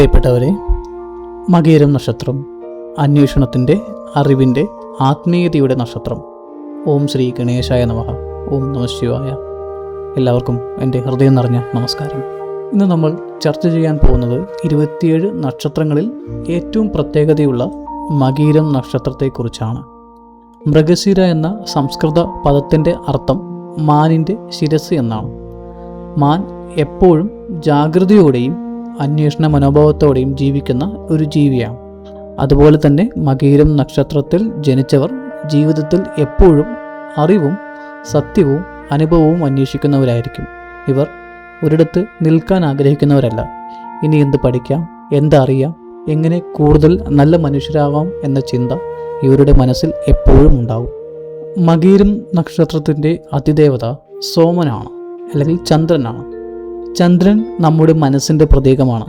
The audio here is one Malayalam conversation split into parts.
പ്രിയപ്പെട്ടവരെ, മകയിരം നക്ഷത്രം അന്വേഷണത്തിൻ്റെ, അറിവിൻ്റെ, ആത്മീയതയുടെ നക്ഷത്രം. ഓം ശ്രീ ഗണേശായ നമഃ. ഓം നമഃ ശിവായ. എല്ലാവർക്കും എൻ്റെ ഹൃദയം നിറഞ്ഞ നമസ്കാരം. ഇന്ന് നമ്മൾ ചർച്ച ചെയ്യാൻ പോകുന്നത് 27 നക്ഷത്രങ്ങളിൽ ഏറ്റവും പ്രത്യേകതയുള്ള മകയിരം നക്ഷത്രത്തെക്കുറിച്ചാണ്. മൃഗശിര എന്ന സംസ്കൃത പദത്തിൻ്റെ അർത്ഥം മാനിൻ്റെ ശിരസ് എന്നാണ്. മാൻ എപ്പോഴും ജാഗ്രതയോടെയും അന്വേഷണ മനോഭാവത്തോടെയും ജീവിക്കുന്ന ഒരു ജീവിയാണ്. അതുപോലെ തന്നെ മകയിരം നക്ഷത്രത്തിൽ ജനിച്ചവർ ജീവിതത്തിൽ എപ്പോഴും അറിവും സത്യവും അനുഭവവും അന്വേഷിക്കുന്നവരായിരിക്കും. ഇവർ ഒരിടത്ത് നിൽക്കാൻ ആഗ്രഹിക്കുന്നവരല്ല. ഇനി എന്ത് പഠിക്കാം, എന്തറിയാം, എങ്ങനെ കൂടുതൽ നല്ല മനുഷ്യരാകാം എന്ന ചിന്ത ഇവരുടെ മനസ്സിൽ എപ്പോഴും ഉണ്ടാവും. മകയിരം നക്ഷത്രത്തിൻ്റെ അതിദേവത സോമനാണ്, അല്ലെങ്കിൽ ചന്ദ്രനാണ്. ചന്ദ്രൻ നമ്മുടെ മനസ്സിൻ്റെ പ്രതീകമാണ്.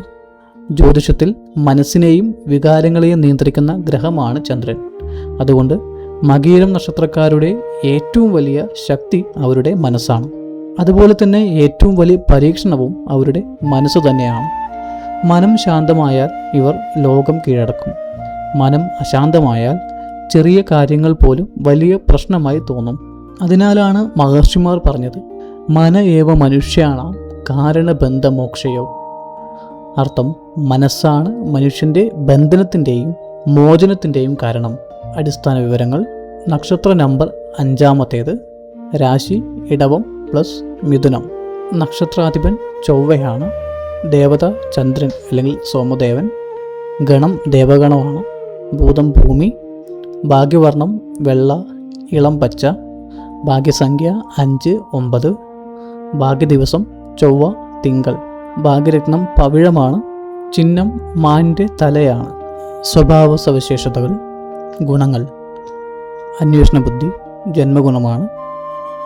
ജ്യോതിഷത്തിൽ മനസ്സിനെയും വികാരങ്ങളെയും നിയന്ത്രിക്കുന്ന ഗ്രഹമാണ് ചന്ദ്രൻ. അതുകൊണ്ട് മകയിരം നക്ഷത്രക്കാരുടെ ഏറ്റവും വലിയ ശക്തി അവരുടെ മനസ്സാണ്. അതുപോലെ തന്നെ ഏറ്റവും വലിയ പരീക്ഷണവും അവരുടെ മനസ്സ് തന്നെയാണ്. മനം ശാന്തമായാൽ ഇവർ ലോകം കീഴടക്കും. മനം അശാന്തമായാൽ ചെറിയ കാര്യങ്ങൾ പോലും വലിയ പ്രശ്നമായി തോന്നും. അതിനാലാണ് മഹർഷിമാർ പറഞ്ഞത് മന ഏവ മനുഷ്യാണാം കാരണബന്ധമോക്ഷയോ. അർത്ഥം, മനസ്സാണ് മനുഷ്യൻ്റെ ബന്ധനത്തിൻ്റെയും മോചനത്തിൻ്റെയും കാരണം. അടിസ്ഥാന വിവരങ്ങൾ: നക്ഷത്ര നമ്പർ 5-ാമത്തേത്, രാശി ഇടവം പ്ലസ് മിഥുനം, നക്ഷത്രാധിപൻ ചൊവ്വയാണ്, ദേവത ചന്ദ്രൻ അല്ലെങ്കിൽ സോമദേവൻ, ഗണം ദേവഗണമാണ്, ഭൂതം ഭൂമി, ഭാഗ്യവർണം വെള്ള ഇളം പച്ച, ഭാഗ്യസംഖ്യ 5, 9, ഭാഗ്യദിവസം ചൊവ്വ തിങ്കൾ, ഭാഗ്യരത്നം പവിഴമാണ്, ചിഹ്നം മാനിൻ്റെ തലയാണ്. സ്വഭാവ സവിശേഷതകൾ: ഗുണങ്ങൾ: അന്വേഷണ ബുദ്ധി ജന്മഗുണമാണ്.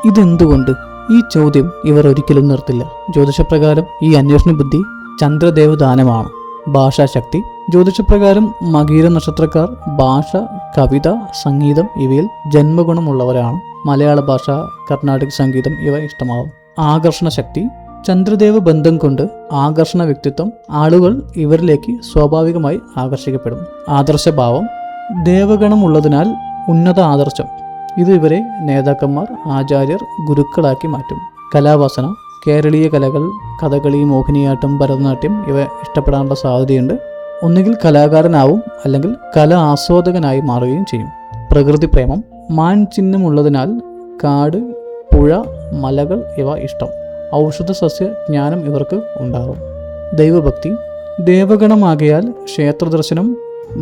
ഇതെന്തുകൊണ്ട്? ഈ ചോദ്യം ഇവർ ഒരിക്കലും നിർത്തില്ല. ജ്യോതിഷപ്രകാരം ഈ അന്വേഷണ ബുദ്ധി ചന്ദ്രദേവദാനമാണ്. ഭാഷാശക്തി: ജ്യോതിഷപ്രകാരം മകയിരം നക്ഷത്രക്കാർ ഭാഷ, കവിത, സംഗീതം ഇവയിൽ ജന്മഗുണമുള്ളവരാണ്. മലയാള ഭാഷ, കർണാടക സംഗീതം ഇവ ഇഷ്ടമാവും. ആകർഷണ ശക്തി: ചന്ദ്രദേവ ബന്ധം കൊണ്ട് ആകർഷണ വ്യക്തിത്വം, ആളുകൾ ഇവരിലേക്ക് സ്വാഭാവികമായി ആകർഷിക്കപ്പെടും. ആദർശഭാവം: ദേവഗണം ഉള്ളതിനാൽ ഉന്നത ആദർശം. ഇത് ഇവരെ നേതാക്കന്മാർ, ആചാര്യർ, ഗുരുക്കളാക്കി മാറ്റും. കലാവാസന: കേരളീയ കലകൾ, കഥകളി, മോഹിനിയാട്ടം, ഭരതനാട്യം ഇവ ഇഷ്ടപ്പെടാനുള്ള സാധ്യതയുണ്ട്. ഒന്നുകിൽ കലാകാരനാവും, അല്ലെങ്കിൽ കല ആസ്വാദകനായി മാറുകയും ചെയ്യും. പ്രകൃതി പ്രേമം: മാൻ ചിഹ്നമുള്ളതിനാൽ കാട്, പുഴ, മലകൾ ഇവ ഇഷ്ടം. ഔഷധ സസ്യ ജ്ഞാനം ഇവർക്ക് ഉണ്ടാകും. ദൈവഭക്തി: ദേവഗണമാകയാൽ ക്ഷേത്രദർശനം,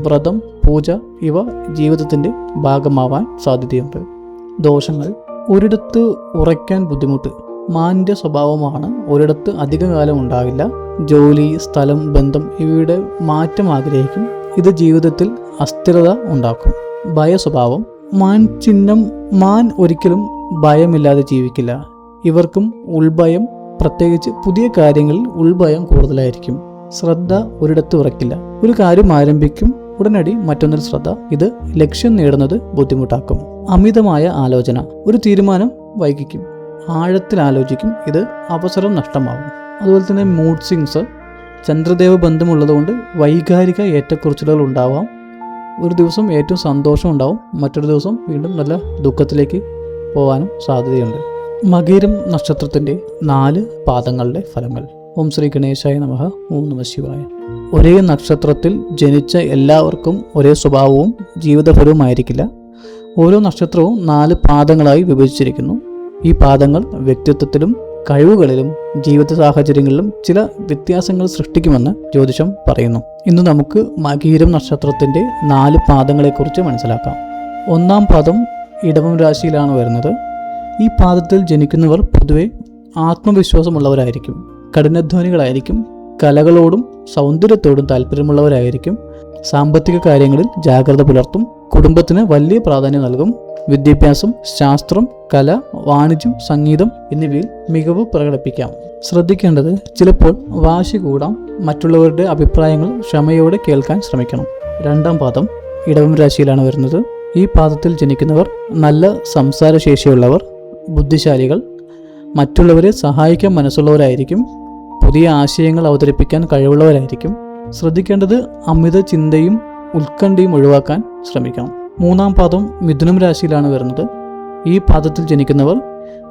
വ്രതം, പൂജ ഇവ ജീവിതത്തിൻ്റെ ഭാഗമാവാൻ സാധ്യതയുണ്ട്. ദോഷങ്ങൾ: ഒരിടത്ത് ഉറയ്ക്കാൻ ബുദ്ധിമുട്ട്. മാനിൻ്റെ സ്വഭാവമാണ് ഒരിടത്ത് അധികകാലം ഉണ്ടാകില്ല. ജോലി, സ്ഥലം, ബന്ധം ഇവയുടെ മാറ്റം ആഗ്രഹിക്കും. ഇത് ജീവിതത്തിൽ അസ്ഥിരത ഉണ്ടാക്കും. ഭയസ്വഭാവം: മാൻ ചിഹ്നം. മാൻ ഒരിക്കലും ഭയമില്ലാതെ ജീവിക്കില്ല. ഇവർക്കും ഉൾഭയം, പ്രത്യേകിച്ച് പുതിയ കാര്യങ്ങളിൽ ഉൾഭയം കൂടുതലായിരിക്കും. ശ്രദ്ധ: ഒരിടത്ത് ഉറക്കില്ല. ഒരു കാര്യം ആരംഭിക്കും, ഉടനടി മറ്റൊന്നിൽ ശ്രദ്ധ. ഇത് ലക്ഷ്യം നേടുന്നത് ബുദ്ധിമുട്ടാക്കും. അമിതമായ ആലോചന: ഒരു തീരുമാനം വൈകിക്കും, ആഴത്തിൽ ആലോചിക്കും. ഇത് അവസരം നഷ്ടമാകും. അതുപോലെ തന്നെ മൂഡ് സ്വിങ്സ്: ചന്ദ്രദേവ ബന്ധമുള്ളതുകൊണ്ട് വൈകാരിക ഏറ്റക്കുറച്ചിലുകൾ ഉണ്ടാവാം. ഒരു ദിവസം ഏറ്റവും സന്തോഷം ഉണ്ടാവും, മറ്റൊരു ദിവസം വീണ്ടും നല്ല ദുഃഖത്തിലേക്ക് പോകാനും സാധ്യതയുണ്ട്. മകയിരം നക്ഷത്രത്തിൻ്റെ 4 പാദങ്ങളുടെ ഫലങ്ങൾ. ഓം ശ്രീ ഗണേശായ നമഃ. ഓം നമഃ ശിവായ. ഒരേ നക്ഷത്രത്തിൽ ജനിച്ച എല്ലാവർക്കും ഒരേ സ്വഭാവവും ജീവിതഫലവും ആയിരിക്കില്ല. ഓരോ നക്ഷത്രവും 4 പാദങ്ങളായി വിഭജിച്ചിരിക്കുന്നു. ഈ പാദങ്ങൾ വ്യക്തിത്വത്തിലും കഴിവുകളിലും ജീവിത സാഹചര്യങ്ങളിലും ചില വ്യത്യാസങ്ങൾ സൃഷ്ടിക്കുമെന്ന് ജ്യോതിഷം പറയുന്നു. ഇന്ന് നമുക്ക് മകയിരം നക്ഷത്രത്തിൻ്റെ 4 പാദങ്ങളെക്കുറിച്ച് മനസ്സിലാക്കാം. 1-ാം പാദം ഇടവം രാശിയിലാണ് വരുന്നത്. ഈ പാദത്തിൽ ജനിക്കുന്നവർ പൊതുവെ ആത്മവിശ്വാസമുള്ളവരായിരിക്കും, കഠിനാധ്വാനികളായിരിക്കും, കലകളോടും സൗന്ദര്യത്തോടും താല്പര്യമുള്ളവരായിരിക്കും. സാമ്പത്തിക കാര്യങ്ങളിൽ ജാഗ്രത പുലർത്തും. കുടുംബത്തിന് വലിയ പ്രാധാന്യം നൽകും. വിദ്യാഭ്യാസം, ശാസ്ത്രം, കല, വാണിജ്യം, സംഗീതം എന്നിവയിൽ മികവ് പ്രകടിപ്പിക്കാം. ശ്രദ്ധിക്കേണ്ടത്, ചിലപ്പോൾ വാശി കൂടാം. മറ്റുള്ളവരുടെ അഭിപ്രായങ്ങൾ ക്ഷമയോടെ കേൾക്കാൻ ശ്രമിക്കണം. 2-ാം പാദം ഇടവം രാശിയിലാണ് വരുന്നത്. ഈ പാദത്തിൽ ജനിക്കുന്നവർ നല്ല സംസാരശേഷിയുള്ളവർ, ബുദ്ധിശാലികൾ, മറ്റുള്ളവരെ സഹായിക്കാൻ മനസ്സുള്ളവരായിരിക്കും. പുതിയ ആശയങ്ങൾ അവതരിപ്പിക്കാൻ കഴിവുള്ളവരായിരിക്കും. ശ്രദ്ധിക്കേണ്ടത് അമിത ചിന്തയും ഉത്കണ്ഠയും ഒഴിവാക്കാൻ ശ്രമിക്കണം. 3-ാം പാദം മിഥുനം രാശിയിലാണ് വരുന്നത്. ഈ പാദത്തിൽ ജനിക്കുന്നവർ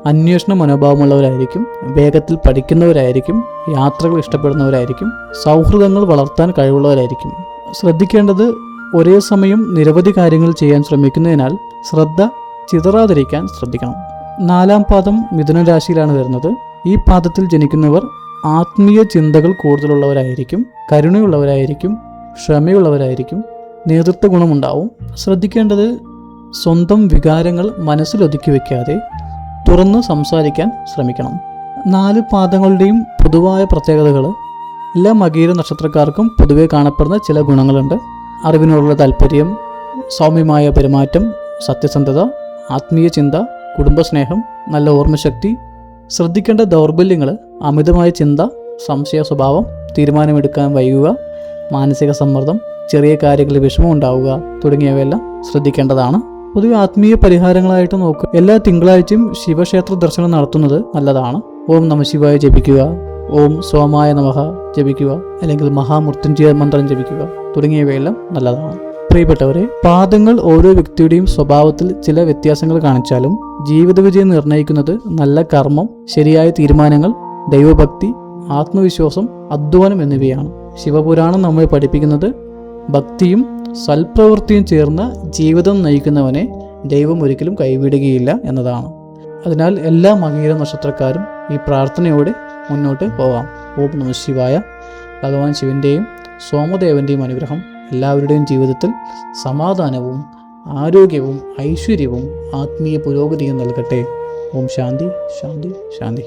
അന്വേഷണ മനോഭാവമുള്ളവരായിരിക്കും, വേഗത്തിൽ പഠിക്കുന്നവരായിരിക്കും, യാത്രകൾ ഇഷ്ടപ്പെടുന്നവരായിരിക്കും, സൗഹൃദങ്ങൾ വളർത്താൻ കഴിവുള്ളവരായിരിക്കും. ശ്രദ്ധിക്കേണ്ടത് ഒരേ സമയം നിരവധി കാര്യങ്ങൾ ചെയ്യാൻ ശ്രമിക്കുന്നതിനാൽ ശ്രദ്ധ ചിതറാതിരിക്കാൻ ശ്രദ്ധിക്കണം. 4-ാം പാദം മിഥുന രാശിയിലാണ് വരുന്നത്. ഈ പാദത്തിൽ ജനിക്കുന്നവർ ആത്മീയ ചിന്തകൾ കൂടുതലുള്ളവരായിരിക്കും, കരുണയുള്ളവരായിരിക്കും, ക്ഷമയുള്ളവരായിരിക്കും, നേതൃത്വ ഗുണമുണ്ടാവും. ശ്രദ്ധിക്കേണ്ടത് സ്വന്തം വികാരങ്ങൾ മനസ്സിലൊതുക്കി വയ്ക്കാതെ തുറന്ന് സംസാരിക്കാൻ ശ്രമിക്കണം. 4 പാദങ്ങളുടെയും പൊതുവായ പ്രത്യേകതകൾ. എല്ലാ മകീര നക്ഷത്രക്കാർക്കും പൊതുവെ കാണപ്പെടുന്ന ചില ഗുണങ്ങളുണ്ട്. അറിവിനോടുള്ള താല്പര്യം, സൗമ്യമായ പെരുമാറ്റം, സത്യസന്ധത, ആത്മീയ ചിന്ത, കുടുംബസ്നേഹം, നല്ല ഓർമ്മശക്തി. ശ്രദ്ധിക്കേണ്ട ദൗർബല്യങ്ങൾ അമിതമായ ചിന്ത, സംശയ സ്വഭാവം, തീരുമാനമെടുക്കാൻ വൈകുക, മാനസിക സമ്മർദ്ദം, ചെറിയ കാര്യങ്ങളിൽ വിഷമം ഉണ്ടാവുക തുടങ്ങിയവയെല്ലാം ശ്രദ്ധിക്കേണ്ടതാണ്. പൊതുവെ ആത്മീയ പരിഹാരങ്ങളായിട്ട് നോക്കുക. എല്ലാ തിങ്കളാഴ്ചയും ശിവക്ഷേത്ര ദർശനം നടത്തുന്നത് നല്ലതാണ്. ഓം നമഃശിവായ ജപിക്കുക, ഓം സോമായ നമഃ ജപിക്കുക, അല്ലെങ്കിൽ മഹാമൃത്യുഞ്ജയ മന്ത്രം ജപിക്കുക തുടങ്ങിയവയെല്ലാം നല്ലതാണ്. പ്രിയപ്പെട്ടവരെ, പാദങ്ങൾ ഓരോ വ്യക്തിയുടെയും സ്വഭാവത്തിൽ ചില വ്യത്യാസങ്ങൾ കാണിച്ചാലും ജീവിത വിജയം നിർണ്ണയിക്കുന്നത് നല്ല കർമ്മം, ശരിയായ തീരുമാനങ്ങൾ, ദൈവഭക്തി, ആത്മവിശ്വാസം, അധ്വാനം എന്നിവയാണ്. ശിവപുരാണം നമ്മെ പഠിപ്പിക്കുന്നത് ഭക്തിയും സൽപ്രവൃത്തിയും ചേർന്ന ജീവിതം നയിക്കുന്നവനെ ദൈവം ഒരിക്കലും കൈവിടുകയില്ല എന്നതാണ്. അതിനാൽ എല്ലാ മകീര നക്ഷത്രക്കാരും ഈ പ്രാർത്ഥനയോടെ മുന്നോട്ട് പോകാം. ഓം നമഃശിവായ. ഭഗവാൻ ശിവൻ്റെയും സോമദേവൻ്റെയും അനുഗ്രഹം എല്ലാവരുടെയും ജീവിതത്തിൽ സമാധാനവും ആരോഗ്യവും ഐശ്വര്യവും ആത്മീയ പുരോഗതിയും നൽകട്ടെ. ഓം ശാന്തി ശാന്തി ശാന്തി.